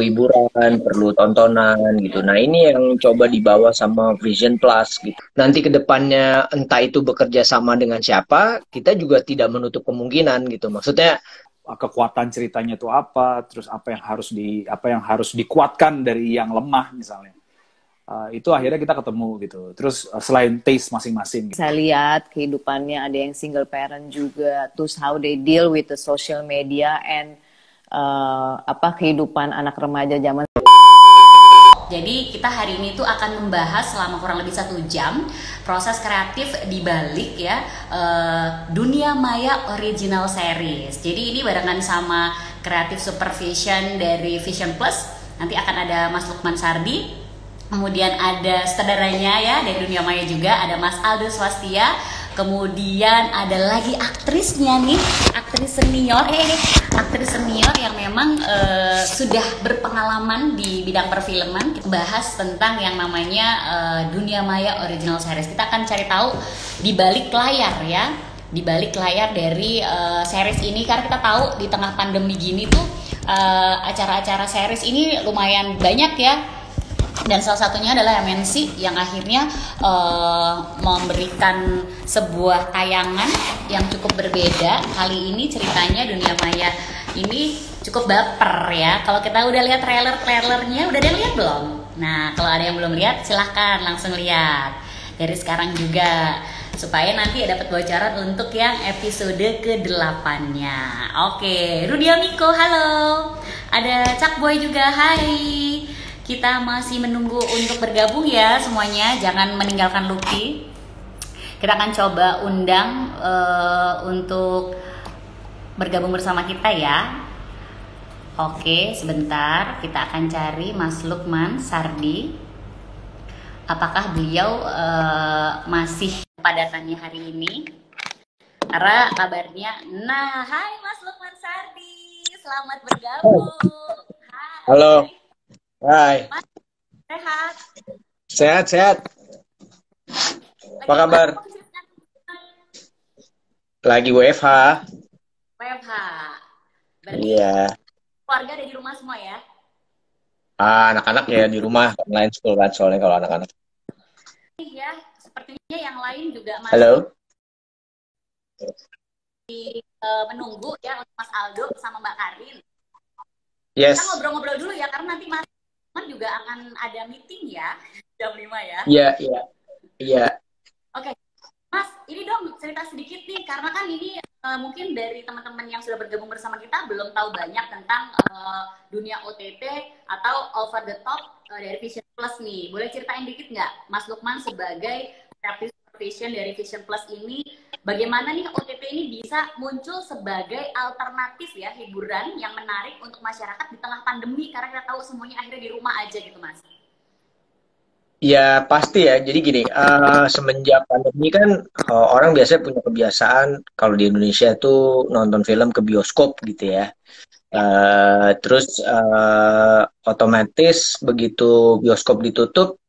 hiburan, perlu tontonan gitu. Nah, ini yang coba dibawa sama Vision Plus gitu. Nanti ke depannya entah itu bekerja sama dengan siapa, kita juga tidak menutup kemungkinan gitu. Maksudnya Kekuatan ceritanya itu apa, terus apa yang harus dikuatkan dari yang lemah misalnya. Itu akhirnya kita ketemu gitu. Terus selain taste masing-masing. Saya lihat kehidupannya ada yang single parent juga, terus how they deal with the social media and kehidupan anak remaja zaman. Jadi kita hari ini tuh akan membahas selama kurang lebih 1 jam proses kreatif di balik ya Dunia Maya Original Series. Jadi ini barengan sama Creative Supervision dari Vision Plus. Nanti akan ada Mas Lukman Sardi, kemudian ada sutradaranya ya dari Dunia Maya juga, ada Mas Aldo Swastia. Kemudian ada lagi aktrisnya nih, aktris senior yang memang sudah berpengalaman di bidang perfilman. Kita bahas tentang yang namanya Dunia Maya Original Series. Kita akan cari tahu di balik layar ya, di balik layar dari series ini, karena kita tahu di tengah pandemi gini tuh acara-acara series ini lumayan banyak ya. Dan salah satunya adalah MNC yang akhirnya memberikan sebuah tayangan yang cukup berbeda. Kali ini ceritanya Dunia Maya ini cukup baper ya. Kalau kita udah lihat trailernya, udah ada yang lihat belum? Nah, kalau ada yang belum lihat, silahkan langsung lihat dari sekarang juga, supaya nanti dapat bocoran untuk yang episode ke-8-nya. Oke, Rudia Miko, halo. Ada Cak Boy juga, hai. Kita masih menunggu untuk bergabung ya semuanya, jangan meninggalkan Lucky. Kita akan coba undang untuk bergabung bersama kita ya. Oke, sebentar, kita akan cari Mas Lukman Sardi. Apakah beliau masih padatannya hari ini? Karena kabarnya, nah, hai Mas Lukman Sardi, selamat bergabung. Hai. halo. Hai. Mas, sehat? Sehat. Apa kabar? Lagi WFH. WFH. Berarti Iya. keluarga ada di rumah semua ya? Anak-anak ya di rumah, online school kan soalnya kalau anak-anak. Iya, sepertinya yang lain juga masih Halo. menunggu ya untuk Mas Aldo sama Mbak Karin. Yes. Kita ngobrol-ngobrol dulu ya, karena nanti Mas juga akan ada meeting ya jam 5 ya. Iya. Oke, Mas, ini dong cerita sedikit nih, karena kan ini mungkin dari teman-teman yang sudah bergabung bersama kita belum tahu banyak tentang dunia OTT atau over the top dari Vision Plus nih. Boleh ceritain dikit nggak, Mas Lukman sebagai Creative Supervision dari Vision Plus ini, bagaimana nih OTT ini bisa muncul sebagai alternatif ya, hiburan yang menarik untuk masyarakat di tengah pandemi, karena kita tahu semuanya akhirnya di rumah aja gitu, Mas. Ya pasti ya. Jadi gini, semenjak pandemi kan orang biasanya punya kebiasaan kalau di Indonesia tuh nonton film ke bioskop gitu ya. Terus otomatis begitu bioskop ditutup,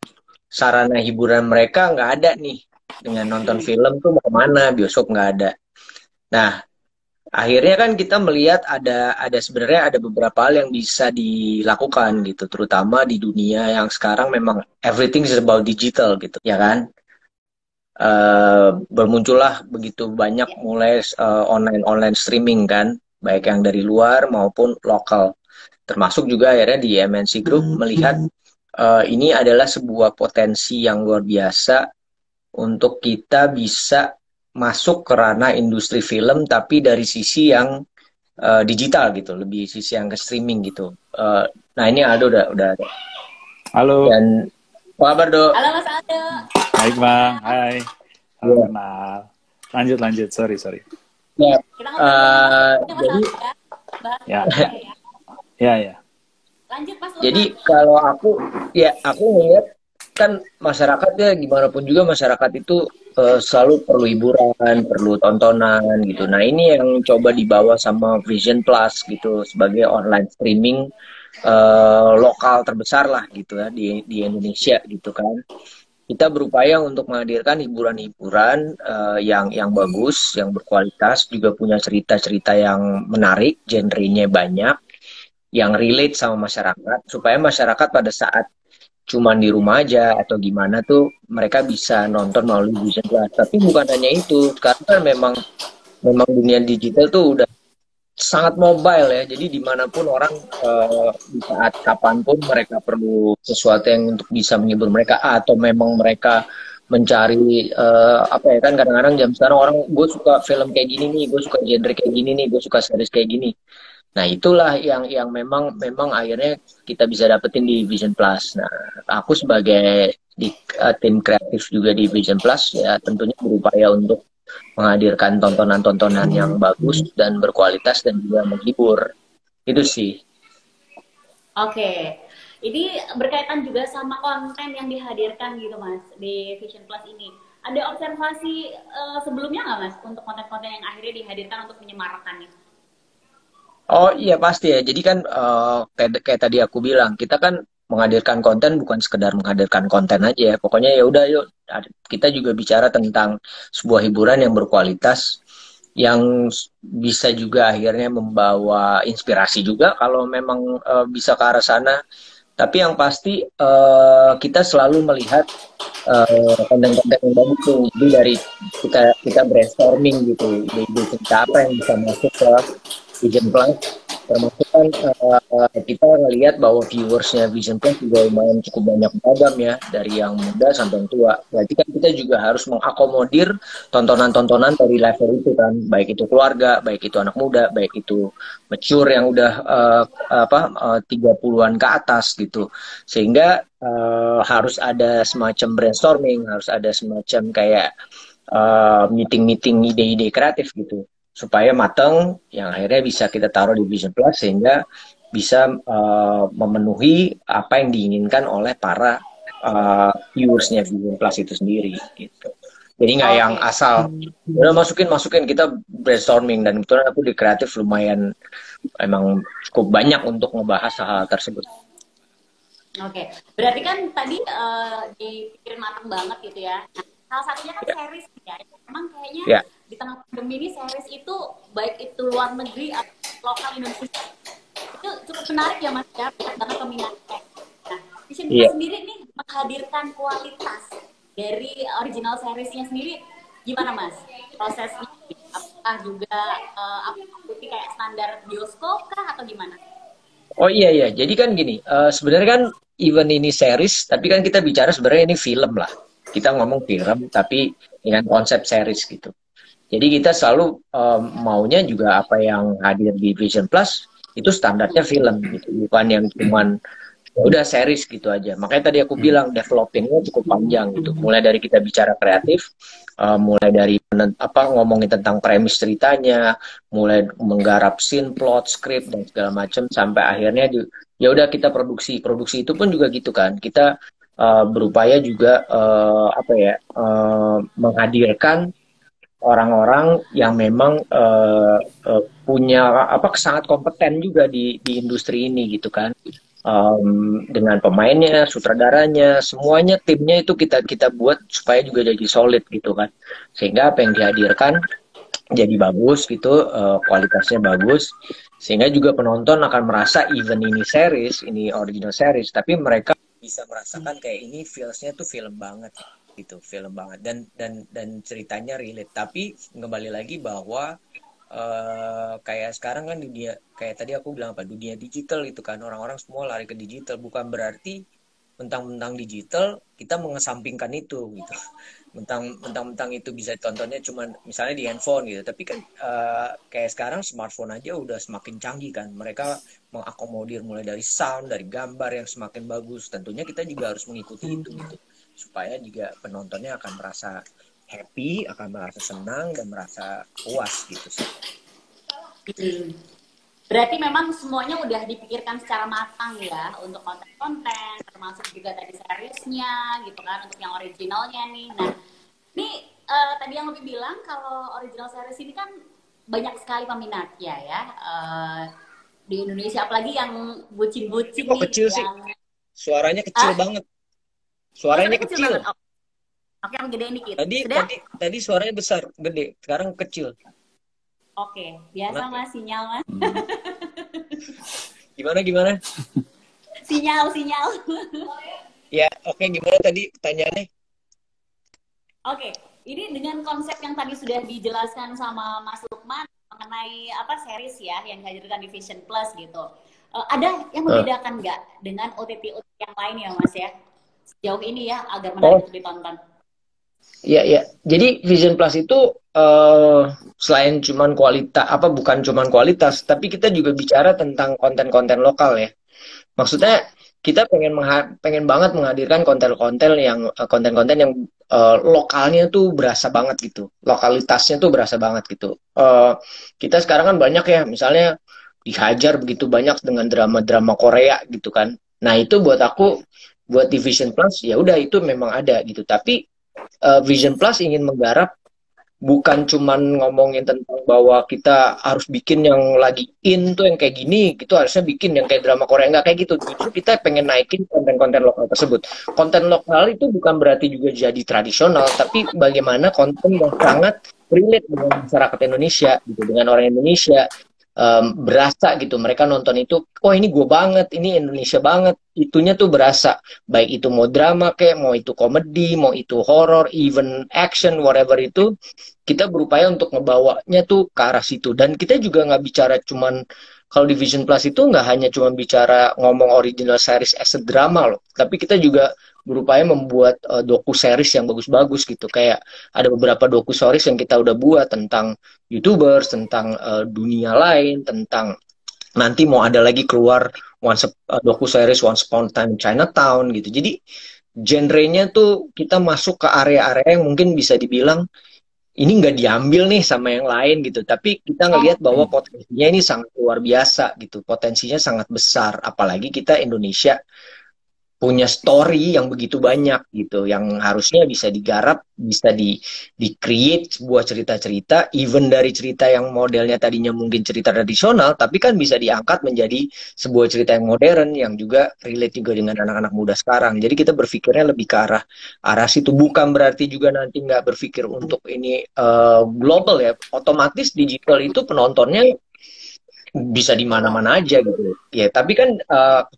sarana hiburan mereka nggak ada nih. Dengan nonton film tuh mau kemana, bioskop nggak ada. Nah, akhirnya kan kita melihat ada sebenarnya ada beberapa hal yang bisa dilakukan gitu, terutama di dunia yang sekarang memang everything is about digital gitu, ya kan? Bermuncullah begitu banyak mulai online streaming kan, baik yang dari luar maupun lokal. Termasuk juga akhirnya di MNC Group melihat ini adalah sebuah potensi yang luar biasa untuk kita bisa masuk ke ranah industri film, tapi dari sisi yang digital gitu, lebih sisi yang ke streaming gitu. Nah ini Aldo udah ada. Halo. Dan apa kabar, Do? Halo Mas Aldo. Baik Bang, hai. Halo, kenal. Lanjut, sorry. Ya, Kita ngobrol jadi ya. Ya. Lanjut Mas Lukman. Jadi kalau aku ngeliat kan masyarakat ya gimana pun juga masyarakat itu selalu perlu hiburan, perlu tontonan gitu. Nah ini yang coba dibawa sama Vision Plus gitu sebagai online streaming lokal terbesar lah gitu ya di Indonesia gitu kan. Kita berupaya untuk menghadirkan hiburan-hiburan yang bagus, yang berkualitas, juga punya cerita-cerita yang menarik, genrenya banyak. yang relate sama masyarakat, supaya masyarakat pada saat cuman di rumah aja atau gimana tuh mereka bisa nonton melalui Vision Plus. Tapi bukan hanya itu, sekarang kan memang memang dunia digital tuh udah sangat mobile ya. Jadi dimanapun orang di saat kapanpun mereka perlu sesuatu yang untuk bisa menghibur mereka, atau memang mereka mencari apa ya, kan kadang-kadang jam sekarang orang, gue suka film kayak gini nih, gue suka genre kayak gini nih, gue suka series kayak gini. Nah, itulah yang memang memang akhirnya kita bisa dapetin di Vision Plus. Nah, aku sebagai di tim kreatif juga di Vision Plus ya tentunya berupaya untuk menghadirkan tontonan-tontonan yang bagus dan berkualitas dan juga menghibur. Itu sih. Oke. Ini berkaitan juga sama konten yang dihadirkan gitu Mas di Vision Plus ini. Ada observasi sebelumnya nggak Mas untuk konten-konten yang akhirnya dihadirkan untuk menyemarakannya? Oh iya pasti ya. Jadi kan kayak tadi aku bilang, kita kan menghadirkan konten bukan sekedar menghadirkan konten aja ya. Pokoknya ya udah yuk kita juga bicara tentang sebuah hiburan yang berkualitas, yang bisa juga akhirnya membawa inspirasi juga kalau memang bisa ke arah sana. Tapi yang pasti kita selalu melihat konten-konten yang bagus tuh. Jadi dari kita brainstorming gitu, ide kita apa yang bisa masuk ke Vision Plus, termasuk kan kita ngelihat bahwa viewersnya Vision Plus juga lumayan cukup banyak beragam ya, dari yang muda sampai yang tua. Berarti kan kita juga harus mengakomodir tontonan-tontonan dari level itu kan, baik itu keluarga, baik itu anak muda, baik itu mature yang udah 30-an ke atas gitu. Sehingga harus ada semacam brainstorming, harus ada semacam kayak meeting-meeting ide-ide kreatif gitu, supaya matang, yang akhirnya bisa kita taruh di Vision Plus sehingga bisa memenuhi apa yang diinginkan oleh para viewersnya Vision Plus itu sendiri gitu. Jadi nggak yang asal udah masukin, kita brainstorming, dan kebetulan aku di kreatif lumayan emang cukup banyak untuk ngebahas hal-hal tersebut. Oke, berarti kan tadi dipikirin matang banget gitu ya. Nah, salah satunya kan series ya. Emang kayaknya di tengah pandemi ini series itu baik itu luar negeri atau lokal Indonesia itu cukup menarik ya Mas ya, banyak banget peminatnya. Nah, Vision Plus sendiri nih menghadirkan kualitas dari original seriesnya sendiri gimana Mas? Prosesnya apakah juga mengikuti kayak standar bioskop kah atau gimana? Oh iya, jadi kan gini, sebenarnya kan event ini series, tapi kan kita bicara sebenarnya ini film lah. Kita ngomong film, tapi dengan konsep series gitu. Jadi kita selalu maunya juga apa yang hadir di Vision Plus itu standarnya film gitu, bukan yang cuman udah series gitu aja. Makanya tadi aku bilang developingnya cukup panjang gitu. Mulai dari kita bicara kreatif, mulai dari ngomongin tentang premis ceritanya, mulai menggarap scene, plot, script dan segala macam, sampai akhirnya ya udah kita produksi. Produksi itu pun juga gitu kan. Kita berupaya juga menghadirkan orang-orang yang memang punya sangat kompeten juga di industri ini gitu kan. Dengan pemainnya, sutradaranya, semuanya, timnya itu kita buat supaya juga jadi solid gitu kan, sehingga apa yang dihadirkan jadi bagus gitu, kualitasnya bagus, sehingga juga penonton akan merasa even ini series, ini original series, tapi mereka bisa merasakan kayak ini feelsnya tuh film banget gitu, film banget, dan ceritanya relate. Tapi kembali lagi bahwa kayak sekarang kan dunia, kayak tadi aku bilang dunia digital itu kan, orang-orang semua lari ke digital. Bukan berarti mentang-mentang digital kita mengesampingkan itu gitu. Mentang-mentang itu bisa tontonnya cuma misalnya di handphone gitu. Tapi kan kayak sekarang smartphone aja udah semakin canggih kan. Mereka mengakomodir mulai dari sound, dari gambar yang semakin bagus. Tentunya kita juga harus mengikuti itu gitu, supaya juga penontonnya akan merasa happy, akan merasa senang dan merasa puas gitu sih. Berarti memang semuanya udah dipikirkan secara matang ya, untuk konten-konten, termasuk juga tadi seriesnya gitu kan, untuk yang originalnya nih. Nah, ini tadi yang lebih bilang kalau original series ini kan banyak sekali peminatnya ya, di Indonesia, apalagi yang bucin-bucin nih. Kecil sih. Suaranya kecil banget. Suaranya kecil. Oke, yang gedein dikit. Tadi suaranya besar, gede. Sekarang kecil. Oke, biasa Mas, sinyal Mas. Gimana gimana? Sinyal, sinyal. Ya, oke, gimana tadi pertanyaannya? Oke, ini dengan konsep yang tadi sudah dijelaskan sama Mas Lukman mengenai apa series ya yang dihadirkan di Vision Plus gitu. Ada yang membedakan nggak dengan OTT yang lain ya Mas ya? Sejauh ini ya agar menarik untuk ditonton. Iya, iya. Jadi Vision Plus itu selain cuman kualitas, bukan cuman kualitas, tapi kita juga bicara tentang konten-konten lokal ya. Maksudnya kita pengen banget menghadirkan konten-konten yang lokalnya tuh berasa banget gitu, lokalitasnya tuh berasa banget gitu. Kita sekarang kan banyak ya, misalnya dihajar begitu banyak dengan drama-drama Korea gitu kan. Nah itu buat aku, buat di Vision Plus ya udah itu memang ada gitu. Tapi Vision Plus ingin menggarap bukan cuman ngomongin tentang bahwa kita harus bikin yang lagi in tuh yang kayak gini gitu, harusnya bikin yang kayak drama Korea, nggak kayak gitu. Justru kita pengen naikin konten-konten lokal tersebut. Konten lokal itu bukan berarti juga jadi tradisional, tapi bagaimana konten yang sangat relate dengan masyarakat Indonesia gitu, dengan orang Indonesia. Berasa gitu mereka nonton itu, oh ini gue banget, ini Indonesia banget, itunya tuh berasa, baik itu mau drama kayak mau itu komedi, mau itu horror, even action, whatever itu kita berupaya untuk ngebawanya tuh ke arah situ. Dan kita juga nggak bicara cuman, kalau di Vision Plus itu nggak hanya cuma bicara ngomong original series as a drama loh, tapi kita juga berupaya membuat doku series yang bagus-bagus gitu. Kayak ada beberapa doku series yang kita udah buat tentang YouTubers, tentang dunia lain, tentang nanti mau ada lagi keluar doku series Once Upon a Time in Chinatown gitu. Jadi genrenya tuh kita masuk ke area-area yang mungkin bisa dibilang ini nggak diambil nih sama yang lain gitu, tapi kita ngelihat bahwa potensinya ini sangat luar biasa gitu, potensinya sangat besar, apalagi kita Indonesia punya story yang begitu banyak gitu, yang harusnya bisa digarap, bisa di-create sebuah cerita-cerita, even dari cerita yang modelnya tadinya mungkin cerita tradisional, tapi kan bisa diangkat menjadi sebuah cerita yang modern, yang juga relate juga dengan anak-anak muda sekarang. Jadi kita berpikirnya lebih ke arah situ, bukan berarti juga nanti nggak berpikir untuk ini global ya, otomatis digital itu penontonnya bisa di mana-mana aja gitu ya. Tapi kan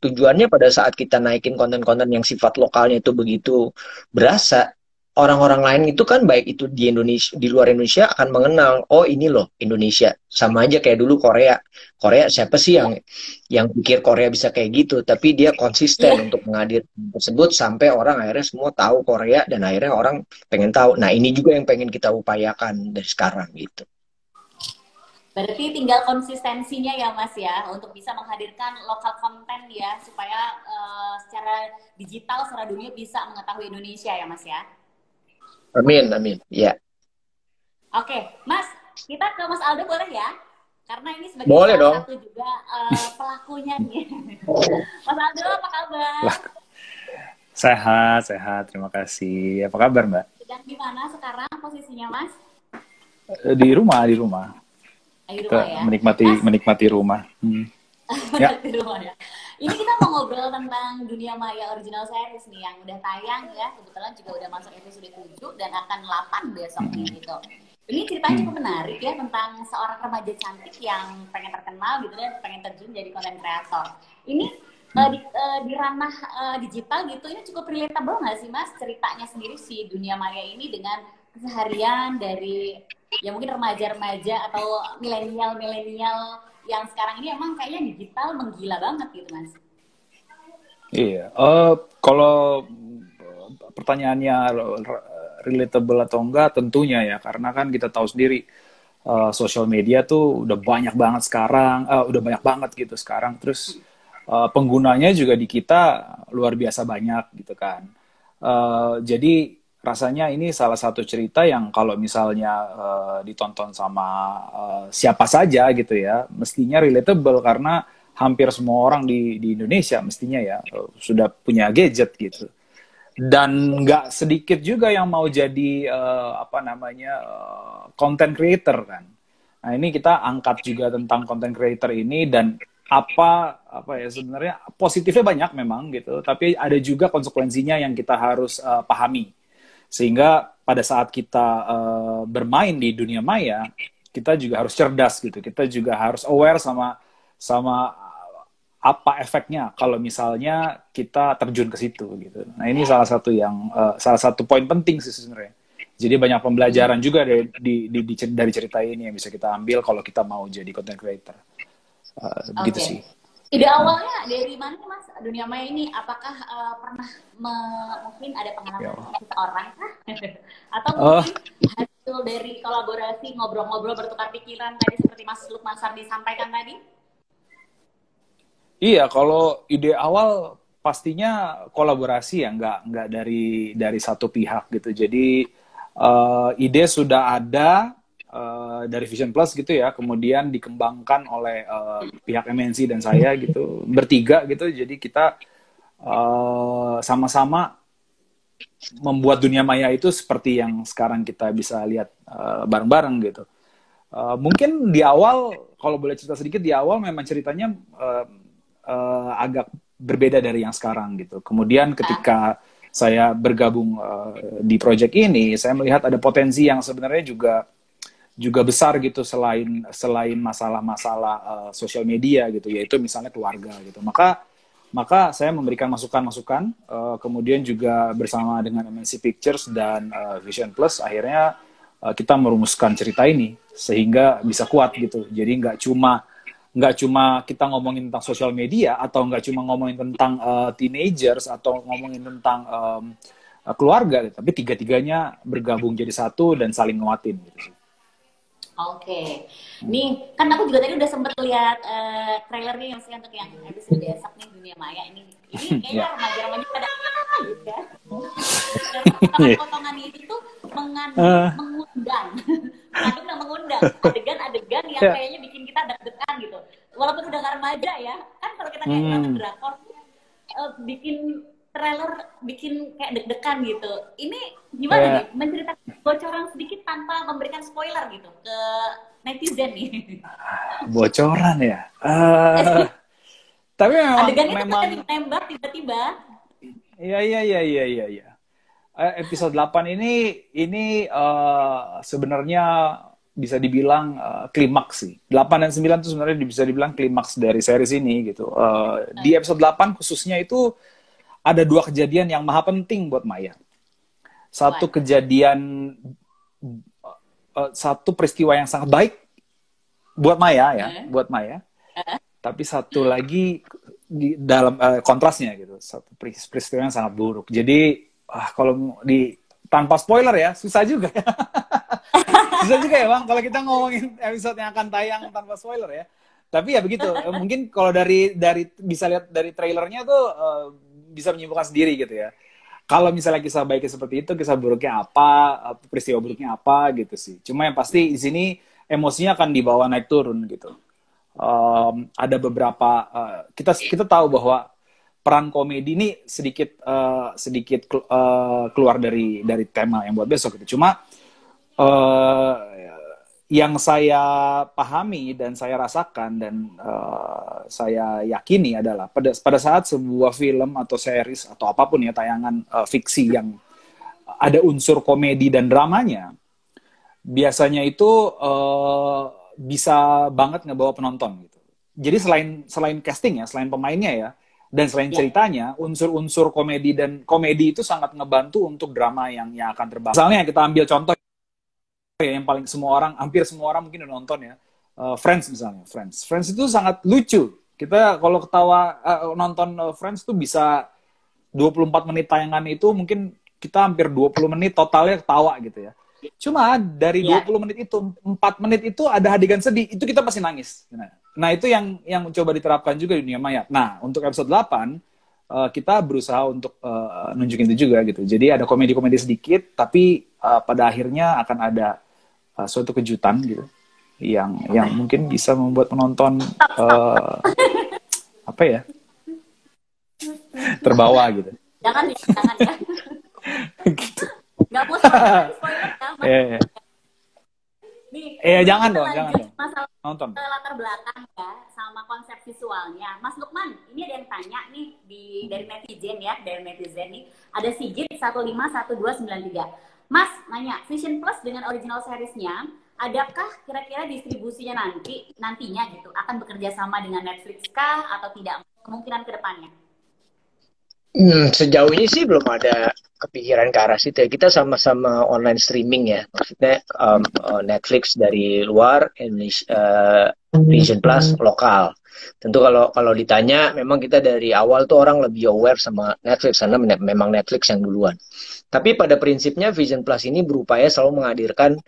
tujuannya pada saat kita naikin konten-konten yang sifat lokalnya itu begitu berasa, orang-orang lain itu kan baik itu di Indonesia, di luar Indonesia akan mengenal, oh ini loh Indonesia. Sama aja kayak dulu Korea siapa sih yang pikir Korea bisa kayak gitu, tapi dia konsisten untuk menghadirkan tersebut sampai orang akhirnya semua tahu Korea, dan akhirnya orang pengen tahu. Nah ini juga yang pengen kita upayakan dari sekarang gitu. Berarti tinggal konsistensinya ya Mas ya, untuk bisa menghadirkan lokal konten ya, supaya secara digital, secara dunia bisa mengetahui Indonesia ya Mas ya. Amin, amin. Ya. Oke, Mas, kita ke Mas Aldo boleh ya? Karena ini sebagai salah satu juga pelakunya nih. Mas Aldo, apa kabar? Sehat, sehat. Terima kasih. Apa kabar Mbak? Sedang di mana sekarang posisinya Mas? Di rumah, di rumah. Kita ya? menikmati rumah. Menikmati rumah ya. Ini kita mau ngobrol tentang Dunia Maya original series nih yang udah tayang ya. Kebetulan juga udah masuk episode 7 dan akan 8 besok nih gitu. Ini ceritanya cukup menarik ya, tentang seorang remaja cantik yang pengen terkenal gitu dan pengen terjun jadi content creator. Ini di ranah digital gitu, ini cukup relatable nggak sih Mas ceritanya sendiri si Dunia Maya ini dengan keseharian dari ya mungkin remaja-remaja atau milenial yang sekarang ini emang kayaknya digital menggila banget gitu Mas. Iya, kalau pertanyaannya relatable atau enggak, tentunya ya, karena kan kita tahu sendiri social media tuh udah banyak banget sekarang, udah banyak banget gitu sekarang, terus penggunanya juga di kita luar biasa banyak gitu kan. Jadi rasanya ini salah satu cerita yang kalau misalnya ditonton sama siapa saja gitu ya, mestinya relatable karena hampir semua orang di Indonesia mestinya ya sudah punya gadget gitu. Dan nggak sedikit juga yang mau jadi content creator kan. Nah ini kita angkat juga tentang content creator ini, dan apa ya sebenarnya positifnya banyak memang gitu, tapi ada juga konsekuensinya yang kita harus pahami. Sehingga pada saat kita bermain di dunia maya, kita juga harus cerdas gitu. Kita juga harus aware sama apa efeknya kalau misalnya kita terjun ke situ gitu. Nah ini salah satu poin penting sih sebenarnya. Jadi banyak pembelajaran juga dari cerita ini yang bisa kita ambil kalau kita mau jadi content creator. Gitu sih. Ide awalnya dari mana Mas dunia maya ini? Apakah pernah mungkin ada pengalaman seseorang kah? Atau mungkin hasil dari kolaborasi ngobrol-ngobrol bertukar pikiran tadi seperti Mas Lukman Sardi sampaikan tadi? Iya, kalau ide awal pastinya kolaborasi ya, nggak dari satu pihak gitu. Jadi ide sudah ada dari Vision Plus gitu ya, kemudian dikembangkan oleh pihak MNC dan saya gitu, bertiga gitu. Jadi kita sama-sama membuat dunia maya itu seperti yang sekarang kita bisa lihat bareng-bareng gitu. Mungkin di awal, kalau boleh cerita sedikit, di awal memang ceritanya agak berbeda dari yang sekarang gitu. Kemudian ketika saya bergabung di project ini, saya melihat ada potensi yang sebenarnya juga besar gitu selain masalah-masalah sosial media gitu, yaitu misalnya keluarga gitu. Maka saya memberikan masukan-masukan, kemudian juga bersama dengan MNC Pictures dan Vision Plus, akhirnya kita merumuskan cerita ini sehingga bisa kuat gitu. Jadi nggak cuma kita ngomongin tentang sosial media, atau nggak cuma ngomongin tentang teenagers, atau ngomongin tentang keluarga, tapi tiga-tiganya bergabung jadi satu dan saling nguatin gitu. Oke. Nih, kan aku juga tadi udah sempet lihat trailernya yang untuk yang episode besok nih dunia maya ini. Ini kayaknya remaja-remaja pada gitu ya. Dan potongan itu tuh mengundang. Mengundang adegan-adegan yang kayaknya bikin kita deg-degan gitu. Walaupun udah gak remaja ya. Kan kalau kita kayak nonton drakor bikin trailer bikin kayak deg-degan gitu. Ini gimana nih? Menceritakan bocoran sedikit tanpa memberikan spoiler gitu ke netizen nih. Bocoran ya? Tapi memang ditembak tiba-tiba. Iya. Episode 8 ini sebenarnya bisa dibilang klimaks sih. 8 dan 9 itu sebenarnya bisa dibilang klimaks dari series ini gitu. Di episode 8 khususnya itu ada 2 kejadian yang maha penting buat Maya. Satu kejadian, satu peristiwa yang sangat baik buat Maya ya, buat Maya. Tapi satu lagi di dalam kontrasnya gitu, satu peristiwa yang sangat buruk. Jadi kalau tanpa spoiler ya, susah juga. Susah juga ya Bang, kalau kita ngomongin episode yang akan tayang tanpa spoiler ya. Tapi ya begitu, mungkin kalau dari bisa lihat dari trailernya tuh bisa menyimpulkan sendiri gitu ya. Kalau misalnya kisah baiknya seperti itu, kisah buruknya apa, peristiwa buruknya apa gitu sih. Cuma yang pasti di sini emosinya akan dibawa naik turun gitu. Ada beberapa kita tahu bahwa peran komedi ini sedikit keluar dari tema yang buat besok gitu. Cuma yang saya pahami dan saya rasakan dan saya yakini adalah pada saat sebuah film atau series atau apapun ya tayangan fiksi yang ada unsur komedi dan dramanya, biasanya itu bisa banget ngebawa penonton gitu. Jadi selain casting ya, selain pemainnya ya, dan selain ceritanya, unsur-unsur komedi itu sangat ngebantu untuk drama yang akan terbangun. Misalnya kita ambil contoh yang paling hampir semua orang mungkin udah nonton ya, Friends misalnya. Friends itu sangat lucu. Kita kalau ketawa nonton Friends tuh bisa 24 menit tayangan itu mungkin kita hampir 20 menit totalnya ketawa gitu ya. Cuma dari 20 menit itu 4 menit itu ada adegan sedih, itu kita pasti nangis. Nah itu yang mencoba diterapkan juga di dunia maya. Nah untuk episode 8 kita berusaha untuk nunjukin itu juga gitu. Jadi ada komedi-komedi sedikit, tapi pada akhirnya akan ada suatu kejutan gitu yang mungkin bisa membuat penonton apa ya, terbawa gitu. Jangan ya. Gitu. Nggak mau spoiler ya. Nih, jangan dong. Masalah nonton. Latar belakang ya, sama konsep visualnya. Mas Lukman, ini ada yang tanya nih dari netizen ya, nih. Ada Sigit 151293. Mas nanya, Vision Plus dengan original seriesnya adakah kira-kira distribusinya nantinya gitu akan bekerja sama dengan Netflix kah atau tidak, kemungkinan ke depannya? Sejauh ini sih belum ada kepikiran ke arah situ ya. Kita sama-sama online streaming ya. Maksudnya Netflix dari luar, Indonesia, Vision Plus lokal. Tentu kalau ditanya, memang kita dari awal tuh orang lebih aware sama Netflix karena memang Netflix yang duluan. Tapi pada prinsipnya Vision Plus ini berupaya selalu menghadirkan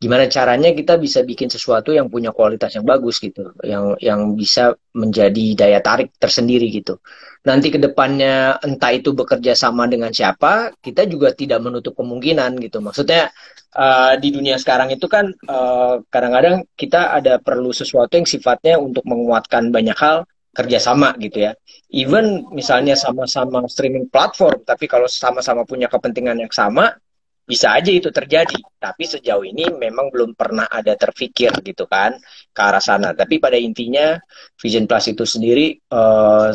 gimana caranya kita bisa bikin sesuatu yang punya kualitas yang bagus gitu, yang bisa menjadi daya tarik tersendiri gitu. Nanti ke depannya entah itu bekerja sama dengan siapa, kita juga tidak menutup kemungkinan gitu. Maksudnya di dunia sekarang itu kan kadang-kadang kita ada perlu sesuatu yang sifatnya untuk menguatkan banyak hal, kerjasama gitu ya. Even misalnya sama-sama streaming platform, tapi kalau sama-sama punya kepentingan yang sama, bisa aja itu terjadi, tapi sejauh ini memang belum pernah ada terfikir gitu kan ke arah sana. Tapi pada intinya Vision Plus itu sendiri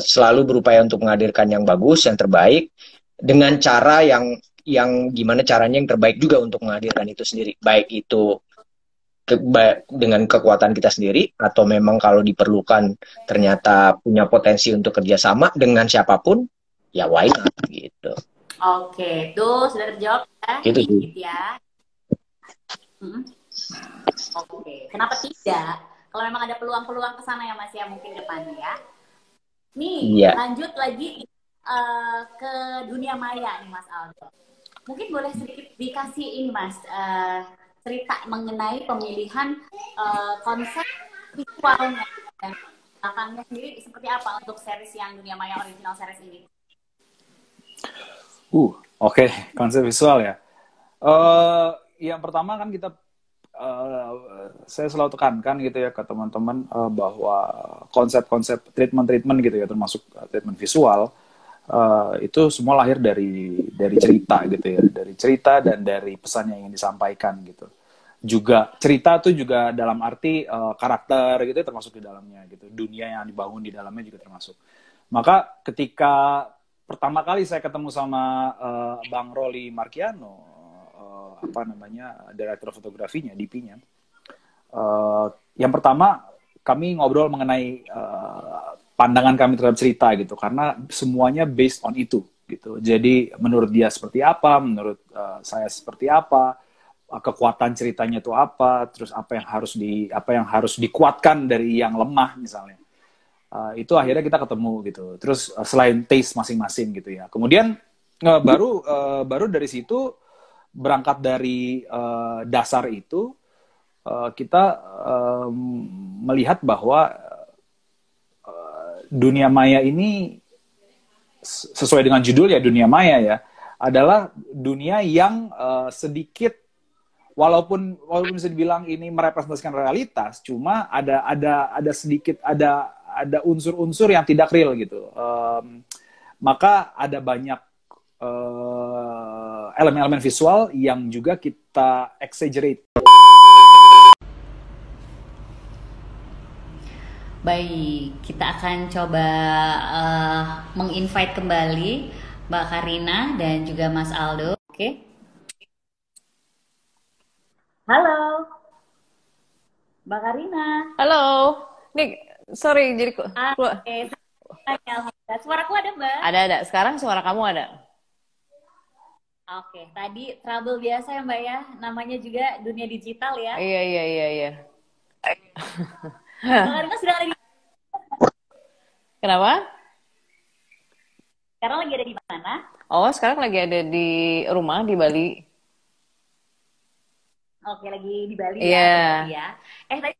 selalu berupaya untuk menghadirkan yang bagus, yang terbaik dengan cara yang gimana caranya yang terbaik juga untuk menghadirkan itu sendiri. Baik itu dengan kekuatan kita sendiri atau memang kalau diperlukan ternyata punya potensi untuk kerjasama dengan siapapun, ya why not gitu. Oke, tuh sudah terjawab ya, Gitu sih. sedikit ya. Oke, kenapa tidak? Kalau memang ada peluang-peluang ke sana ya Mas ya, mungkin depannya ya. Nih, Iya. lanjut lagi ke dunia maya nih Mas Aldo. Mungkin boleh sedikit dikasih ini Mas, cerita mengenai pemilihan konsep visualnya dan belakangnya sendiri seperti apa untuk series yang dunia maya original series ini? Oke, konsep visual ya. Yang pertama kan kita, saya selalu tekankan gitu ya ke teman-teman bahwa konsep-konsep treatment gitu ya, termasuk treatment visual, itu semua lahir dari cerita gitu ya, dari cerita dan dari pesan yang ingin disampaikan gitu. Juga cerita tuh juga dalam arti karakter gitu ya, termasuk di dalamnya gitu, dunia yang dibangun di dalamnya juga termasuk. Maka ketika pertama kali saya ketemu sama Bang Rolly Markiano, direktur fotografinya, DP-nya. Yang pertama kami ngobrol mengenai pandangan kami terhadap cerita gitu, karena semuanya based on itu gitu. Jadi menurut dia seperti apa, menurut saya seperti apa, kekuatan ceritanya itu apa, terus apa yang harus dikuatkan dari yang lemah misalnya. Itu akhirnya kita ketemu gitu. Terus selain taste masing-masing gitu ya. Kemudian baru dari situ berangkat dari dasar itu kita melihat bahwa dunia maya ini sesuai dengan judul ya, dunia maya ya, adalah dunia yang sedikit walaupun bisa dibilang ini merepresentasikan realitas, cuma ada sedikit ada unsur-unsur yang tidak real gitu. Maka ada banyak elemen-elemen visual yang juga kita exaggerate. Baik, kita akan coba menginvite kembali Mbak Karina dan juga Mas Aldo. Oke. Halo, Mbak Karina. Halo, nih sorry jadi Oke, alhamdulillah. Suaraku ada Mbak? ada. Sekarang suara kamu ada. Oke, tadi trouble biasa ya Mbak ya. Namanya juga dunia digital ya. Iya. Mbak Karina sudah ada di Kenapa? sekarang lagi ada di mana? Oh, sekarang lagi ada di rumah di Bali. Oke, lagi di Bali Iya. ya. Tadi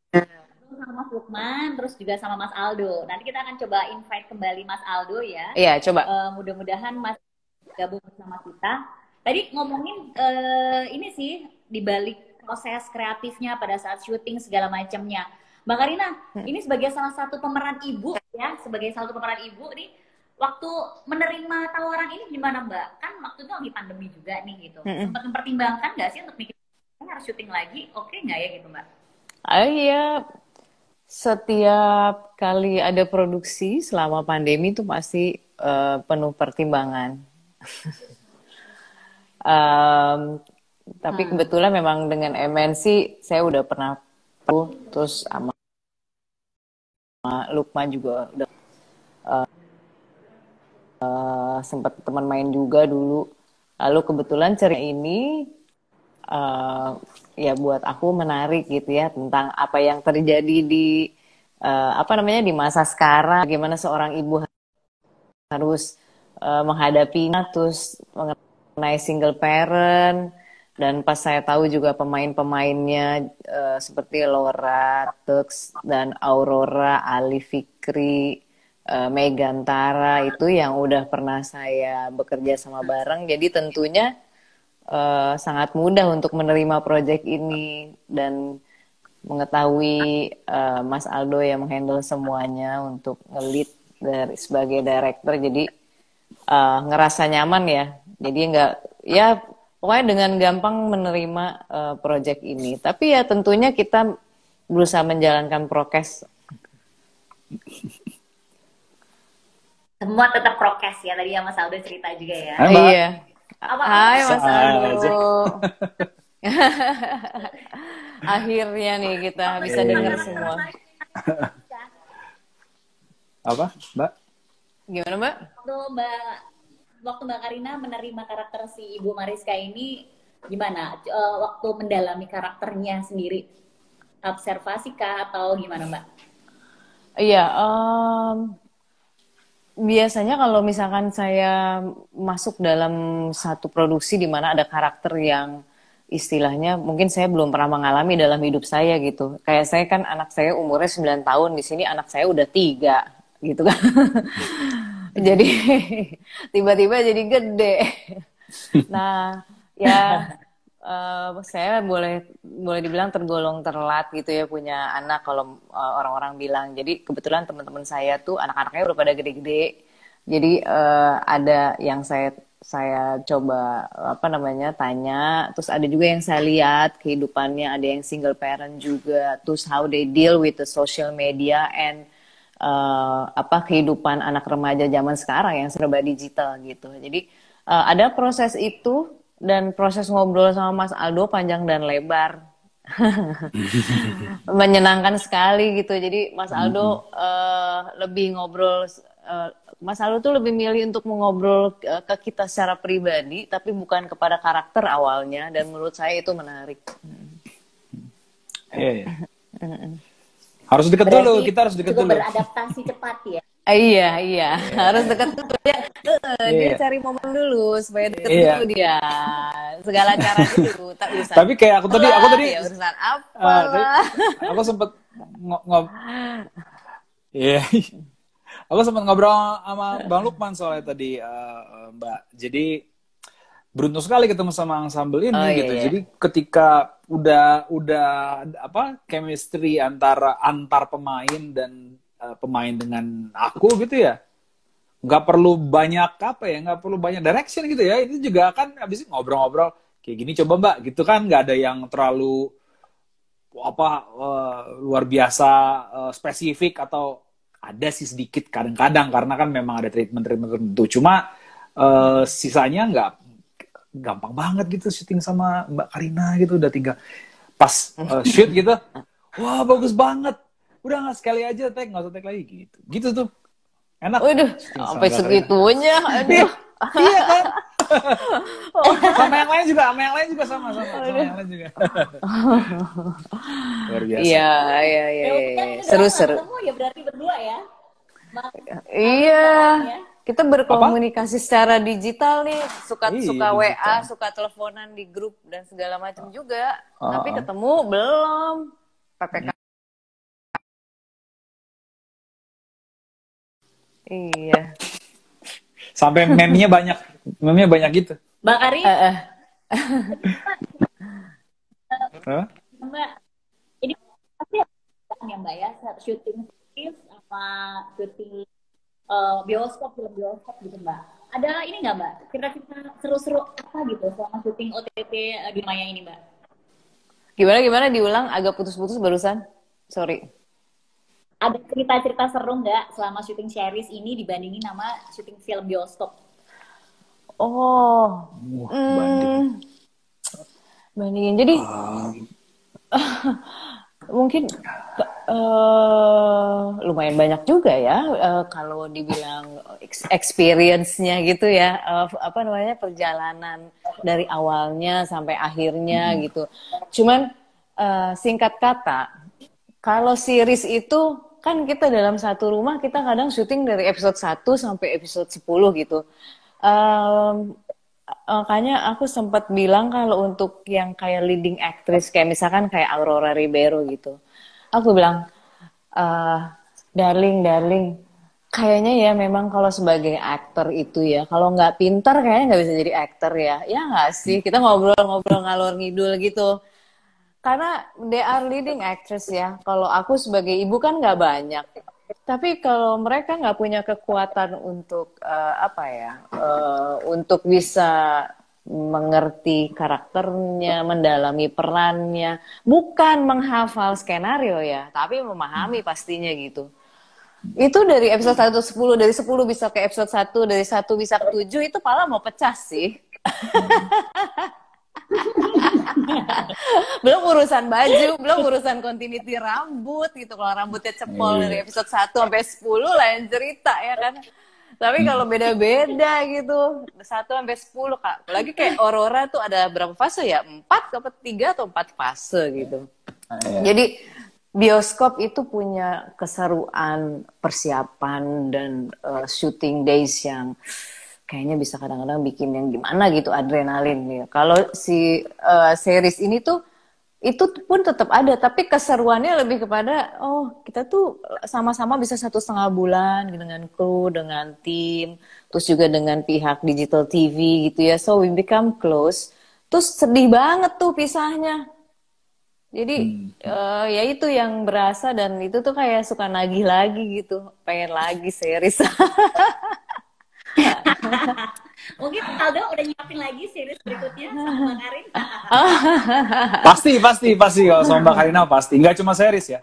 sama Mas Lukman, terus juga sama Mas Aldo. Nanti kita akan coba invite kembali Mas Aldo ya. Iya, coba. Mudah-mudahan Mas gabung bersama kita. Tadi ngomongin ini sih di balik proses kreatifnya pada saat syuting segala macamnya. Mbak Karina, ini sebagai salah satu pemeran ibu ya, nih, waktu menerima tawaran ini gimana Mbak? Kan waktu itu lagi pandemi juga nih gitu. Sempat mempertimbangkan nggak sih untuk mikir harus syuting lagi, oke nggak ya gitu Mbak? Iya, setiap kali ada produksi selama pandemi itu pasti penuh pertimbangan. Tapi kebetulan memang dengan MNC saya udah pernah terus sama Lukman juga udah sempat teman main juga dulu. Lalu kebetulan cerita ini ya buat aku menarik gitu ya tentang apa yang terjadi di di masa sekarang, bagaimana seorang ibu harus menghadapinya, terus mengenai single parent. Dan pas saya tahu juga pemain-pemainnya seperti Laura Tux dan Aurora, Ali Fikri, Megantara itu yang udah pernah saya bekerja sama bareng. Jadi tentunya sangat mudah untuk menerima proyek ini dan mengetahui Mas Aldo yang menghandle semuanya untuk nge-lead sebagai director. Jadi ngerasa nyaman ya. Jadi nggak ya pokoknya dengan gampang menerima proyek ini. Tapi ya tentunya kita berusaha menjalankan prokes. Semua tetap prokes ya, tadi yang Mas Aldo cerita juga ya. Iya. Apa? Hai Mas Aldo. Akhirnya nih kita bisa dengar semua. Apa, Mbak? Gimana, Mbak? Waktu Mbak Karina menerima karakter si Ibu Mariska ini gimana? Waktu mendalami karakternya sendiri, observasi kah atau gimana, Mbak? Iya, biasanya kalau misalkan saya masuk dalam satu produksi di mana ada karakter yang istilahnya mungkin saya belum pernah mengalami dalam hidup saya gitu. Kayak saya kan anak saya umurnya 9 tahun, di sini anak saya udah 3 gitu kan. Jadi tiba-tiba jadi gede. Nah, ya saya boleh dibilang tergolong terlat gitu ya punya anak kalau orang-orang bilang. Jadi kebetulan teman-teman saya tuh anak-anaknya udah pada gede-gede. Jadi ada yang saya coba tanya, terus ada juga yang saya lihat kehidupannya, ada yang single parent juga, terus how they deal with the social media and kehidupan anak remaja zaman sekarang yang serba digital gitu. Jadi ada proses itu dan proses ngobrol sama Mas Aldo panjang dan lebar. Menyenangkan sekali gitu. Jadi Mas Aldo lebih ngobrol Mas Aldo tuh lebih milih untuk mengobrol ke kita secara pribadi tapi bukan kepada karakter awalnya dan menurut saya itu menarik. Iya. Harus deket dulu, kita harus deket dulu. Beradaptasi cepat ya. Iya, harus deket dulu ya. Dia cari momen dulu supaya deket dulu dia. Segala cara dulu, tak bisa. Tapi kayak aku tadi ya, urusan apa? Aku sempet aku sempat ngobrol sama Bang Lukman soalnya tadi, Mbak. Jadi beruntung sekali ketemu sama ensemble ini gitu. Iya. Jadi ketika udah chemistry antar pemain dan pemain dengan aku gitu ya, nggak perlu banyak nggak perlu banyak direction gitu ya. Itu juga kan habis ngobrol-ngobrol kayak gini coba Mbak gitu kan, nggak ada yang terlalu luar biasa spesifik atau ada sih sedikit kadang-kadang karena kan memang ada treatment tertentu. Cuma sisanya nggak gampang banget gitu syuting sama Mbak Karina gitu, udah tinggal pas shoot gitu, wah bagus banget, udah nggak sekali aja take, nggak usah take lagi gitu tuh enak. Waduh, sampai segitunya, aduh. Iya kan. Sama yang lain juga sama yang lain juga. Luar biasa. Iya. Seru. Ketemu ya berarti berdua ya. Iya. Kita berkomunikasi secara digital nih, suka WA, suka teleponan di grup dan segala macam juga. Tapi ketemu belum. PPK. Iya. Sampai meme-nya banyak gitu. Mbak Kari. Mbak, ini pasti ya Mbak ya, syuting sama syuting film bioskop gitu Mbak. Ada ini nggak Mbak? Kira-kira seru-seru apa gitu selama syuting OTT di Maya ini Mbak? Gimana diulang, agak putus-putus barusan. Sorry. Ada cerita-cerita seru nggak selama syuting series ini dibandingin sama syuting film bioskop? bandingin. Jadi mungkin lumayan banyak juga ya kalau dibilang experience-nya gitu ya, apa namanya, perjalanan dari awalnya sampai akhirnya gitu. Cuman singkat kata, kalau series itu kan kita dalam satu rumah kita kadang syuting dari episode 1 sampai episode 10 gitu. Makanya aku sempat bilang kalau untuk yang kayak leading actress kayak misalkan kayak Aurora Ribeiro gitu, aku bilang, darling, kayaknya ya memang kalau sebagai aktor itu ya, kalau nggak pintar kayaknya nggak bisa jadi aktor ya. Ya nggak sih? Kita ngobrol-ngobrol ngalor ngidul gitu. Karena they are leading actress ya. Kalau aku sebagai ibu kan nggak banyak. Tapi kalau mereka nggak punya kekuatan untuk untuk bisa mengerti karakternya, mendalami perannya, bukan menghafal skenario ya, tapi memahami pastinya gitu. Itu dari episode 1 ke 10, dari 10 bisa ke episode 1, dari 1 bisa ke 7, itu pala mau pecah sih. Belum urusan baju, belum urusan continuity rambut gitu. Kalau rambutnya cepol dari episode 1 sampai 10 lain cerita ya kan. Tapi kalau beda-beda gitu, 1 sampai 10 Kak. Lagi kayak Aurora tuh ada berapa fase ya? 4 atau 3 atau 4 fase gitu. Jadi bioskop itu punya keseruan persiapan dan shooting days yang kayaknya bisa kadang-kadang bikin yang gimana gitu, adrenalin ya. Kalau si series ini tuh itu pun tetap ada, tapi keseruannya lebih kepada kita tuh sama-sama bisa 1,5 bulan dengan kru, dengan tim, terus juga dengan pihak digital TV gitu ya. So we become close. Terus sedih banget tuh pisahnya. Jadi ya itu yang berasa, dan itu tuh kayak suka nagih lagi gitu, pengen lagi series. Mungkin Aldo udah nyiapin lagi series berikutnya sama Mbak Karin. Pasti kalau sama Mbak Karina pasti. Nggak cuma series ya.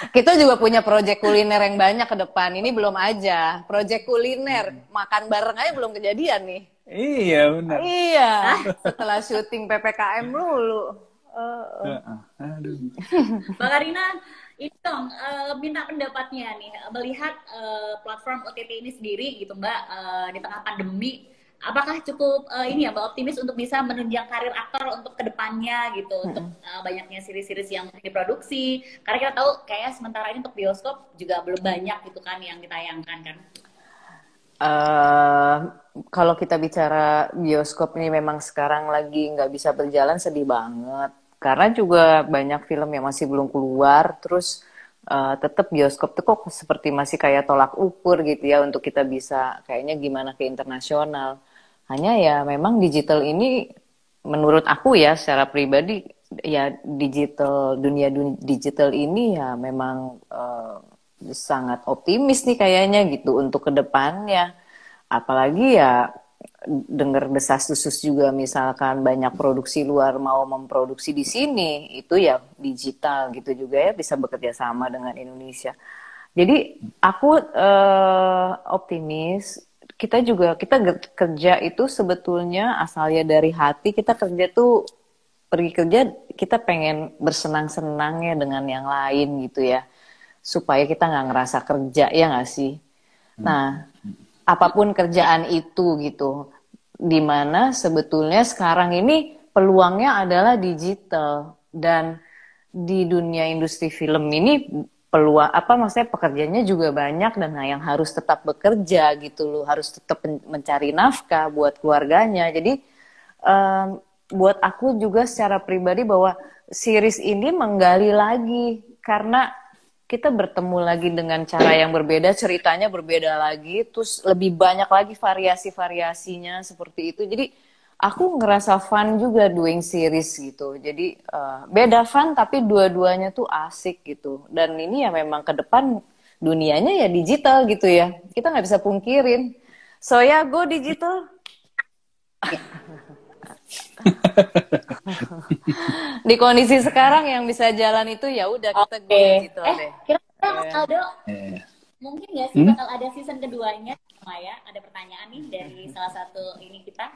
Kita juga punya proyek kuliner yang banyak ke depan. Ini belum aja. Proyek kuliner, makan bareng aja belum kejadian nih. Iya benar. Iya, setelah syuting PPKM dulu. Aduh. Mbak Karina, ini dong, minta pendapatnya nih, melihat platform OTT ini sendiri gitu Mbak, di tengah pandemi, apakah cukup ini ya Mbak optimis untuk bisa menunjang karir aktor untuk kedepannya gitu, untuk banyaknya series-series yang diproduksi, karena kita tahu kayak sementara ini untuk bioskop juga belum banyak gitu kan yang ditayangkan kan. Kalau kita bicara bioskop ini memang sekarang lagi nggak bisa berjalan, sedih banget. Karena juga banyak film yang masih belum keluar, terus tetap bioskop tuh kok seperti masih kayak tolak ukur gitu ya untuk kita bisa kayaknya gimana ke internasional. Hanya ya memang digital ini menurut aku ya secara pribadi ya dunia digital ini ya memang sangat optimis nih kayaknya gitu untuk kedepannya. Apalagi ya dengar desas-desus juga misalkan banyak produksi luar mau memproduksi di sini, itu ya digital gitu juga ya bisa bekerja sama dengan Indonesia. Jadi aku optimis. Kita kerja itu sebetulnya asalnya dari hati. Kita kerja tuh pergi kerja kita pengen bersenang-senang ya dengan yang lain gitu ya, supaya kita nggak ngerasa kerja, ya nggak sih? Nah, apapun kerjaan itu gitu, dimana sebetulnya sekarang ini peluangnya adalah digital, dan di dunia industri film ini maksudnya pekerjaannya juga banyak, dan yang harus tetap bekerja gitu loh, harus tetap mencari nafkah buat keluarganya. Jadi buat aku juga secara pribadi bahwa series ini menggali lagi, karena kita bertemu lagi dengan cara yang berbeda, ceritanya berbeda lagi, terus lebih banyak lagi variasi-variasinya seperti itu. Jadi aku ngerasa fun juga doing series gitu. Jadi beda fun tapi dua-duanya tuh asik gitu. Dan ini ya memang ke depan dunianya ya digital gitu ya. Kita nggak bisa pungkirin. So ya go digital. Di kondisi sekarang yang bisa jalan itu ya udah kita go gitu deh. Kira-kira Mas Aldo, mungkin nggak sih bakal ada season keduanya? Maya, ada pertanyaan nih dari salah satu ini kita.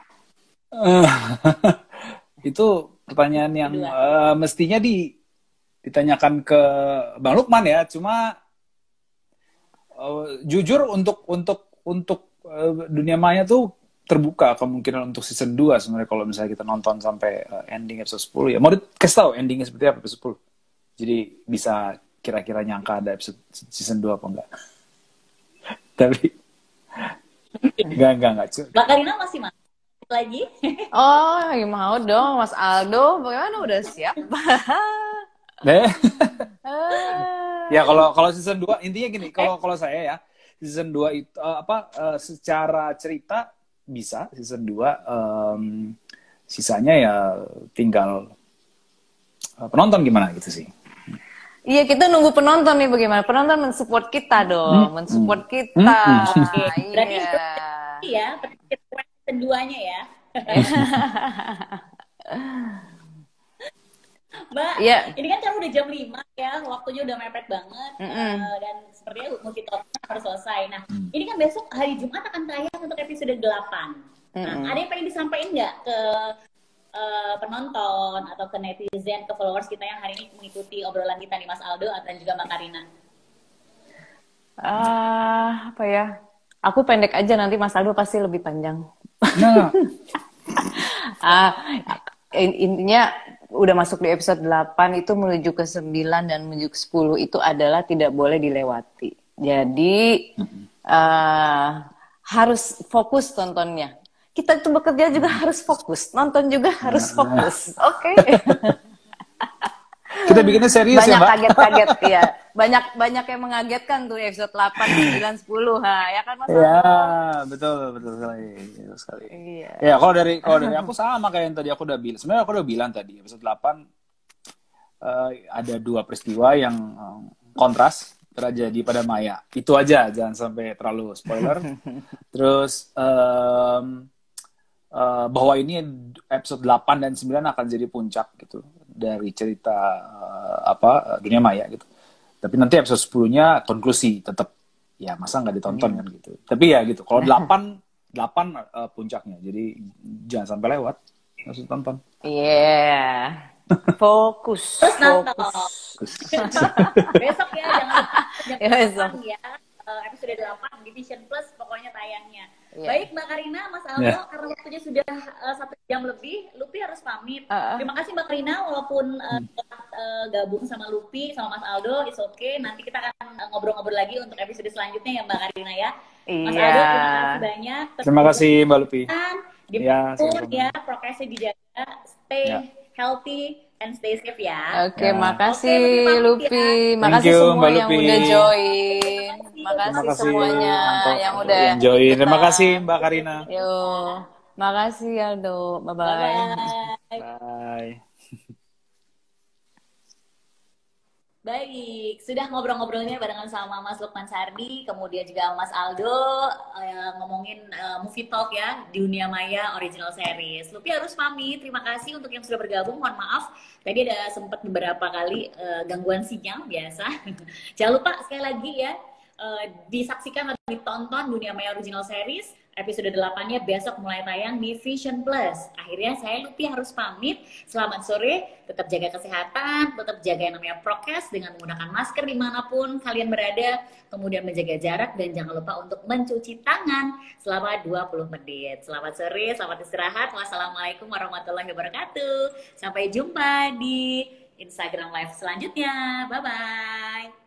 Itu pertanyaan yang Kedua. mestinya ditanyakan ke Bang Lukman ya. Cuma jujur untuk dunia maya tuh terbuka kemungkinan untuk season 2 sebenarnya kalau misalnya kita nonton sampai ending episode 10 ya. Mau dikasih tahu endingnya seperti apa episode 10? Jadi bisa kira-kira nyangka ada episode season 2 apa enggak. Tapi enggak. Mbak Karina masih masuk lagi? Oh, ya mau dong, Mas Aldo. Bagaimana udah siap? Ya kalau season 2 intinya gini, kalau saya ya, season 2 itu secara cerita bisa season 2 sisanya ya tinggal penonton gimana gitu sih. Iya, kita nunggu penonton nih bagaimana. Penonton mensupport kita dong, mensupport kita. Berarti Iya. ya, keduanya ya. Mbak, Iya. ini kan sekarang udah jam 5 ya, waktunya udah mepet banget. Dan sepertinya Movie Talk-nya harus selesai. Nah, ini kan besok hari Jumat akan tayang untuk episode 8. Nah, ada yang pengen disampaikan nggak ke penonton atau ke netizen, ke followers kita yang hari ini mengikuti obrolan kita nih, Mas Aldo dan juga Mbak Karina? Apa ya? Aku pendek aja, nanti Mas Aldo pasti lebih panjang. Nah, Intinya udah masuk di episode 8 itu menuju ke 9 dan menuju ke 10 itu adalah tidak boleh dilewati. Jadi harus fokus tontonnya. Kita itu bekerja juga harus fokus, nonton juga harus fokus. Oke. kita bikinnya serius ya, Banyak Mbak. kaget-kaget ya. Banyak yang mengagetkan tuh episode 8, 9, 10. Ya kan Mas Ya, Aldo? betul sekali. Iya. Ya, kalau dari aku sama kayak yang tadi aku udah bilang. Sebenarnya aku udah bilang tadi episode 8 ada 2 peristiwa yang kontras terjadi pada Maya. Itu aja, jangan sampai terlalu spoiler. Terus bahwa ini episode 8 dan 9 akan jadi puncak gitu dari cerita dunia Maya gitu. Tapi nanti episode 10-nya konklusi tetap ya masa nggak ditonton kan gitu. Tapi ya gitu. Kalau 8 puncaknya. Jadi jangan sampai lewat. Harus tonton. Iya. Fokus. Terus nonton. Fokus. Besok ya, jangan Ya, besok. ya. Episode 8 di Vision Plus pokoknya tayangnya. Iya. Baik Mbak Karina, Mas Aldo, karena waktunya sudah 1 jam lebih, Lupi harus pamit. Terima kasih Mbak Karina, walaupun gabung sama Lupi, sama Mas Aldo, it's okay. Nanti kita akan ngobrol-ngobrol lagi untuk episode selanjutnya ya Mbak Karina ya. Mas Iya. Aldo, terima kasih banyak. Terima kasih Mbak Lupi. Dipur ya, prokesnya dijaga, stay healthy and stay safe ya. Oke, Ya. makasih Oke, Lupi. Thank Makasih you, semua Mbak yang Lupi. udah join. Makasih Terima kasih semuanya yang udah enjoy. Terima ikutan. kasih Mbak Karina. Yo, makasih Aldo. Bye-bye. Bye-bye. Bye. Baik, sudah ngobrol-ngobrolnya barengan sama Mas Lukman Sardi, kemudian juga Mas Aldo ngomongin movie talk ya, di Dunia Maya original series. Lupi harus pamit, terima kasih untuk yang sudah bergabung, mohon maaf. Tadi ada sempat beberapa kali gangguan sinyal biasa. Jangan lupa sekali lagi ya, disaksikan atau ditonton Dunia Maya original series. Episode 8-nya besok mulai tayang di Vision Plus. Akhirnya saya Lupi harus pamit. Selamat sore, tetap jaga kesehatan, tetap jaga yang namanya prokes dengan menggunakan masker dimanapun kalian berada, kemudian menjaga jarak dan jangan lupa untuk mencuci tangan selama 20 menit. Selamat sore, selamat istirahat. Wassalamualaikum warahmatullahi wabarakatuh. Sampai jumpa di Instagram Live selanjutnya. Bye-bye.